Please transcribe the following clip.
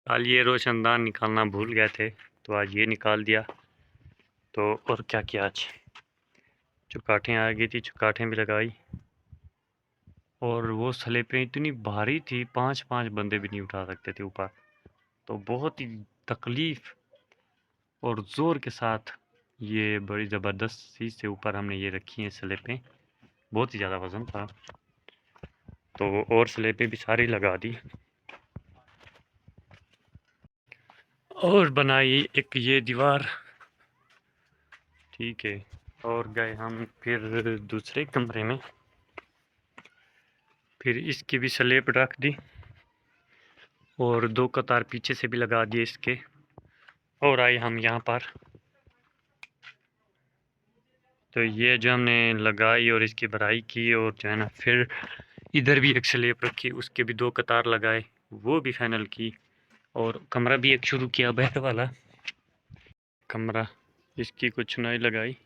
कल ये रोशनदान निकालना भूल गए थे तो आज ये निकाल दिया। तो और क्या किया आज, चुकाटें आ गई थी, चुकाटें भी लगाई। और वो स्लेपें इतनी भारी थी, 5-5 बंदे भी नहीं उठा सकते थे ऊपर। तो बहुत ही तकलीफ़ और ज़ोर के साथ ये बड़ी ज़बरदस्ती से ऊपर हमने ये रखी हैं स्लेपें। बहुत ही ज़्यादा वज़न था तो और स्लेपें भी सारी लगा दी और बनाई एक ये दीवार। ठीक है, और गए हम फिर दूसरे कमरे में, फिर इसकी भी स्लेब रख दी और 2 कतार पीछे से भी लगा दिए इसके। और आए हम यहाँ पर, तो ये जो हमने लगाई और इसकी भराई की और जो है ना फिर इधर भी एक स्लेब रखी, उसके भी 2 कतार लगाए, वो भी फाइनल की। और कमरा भी एक शुरू किया, बेड वाला कमरा, इसकी कुछ चुनाई लगाई।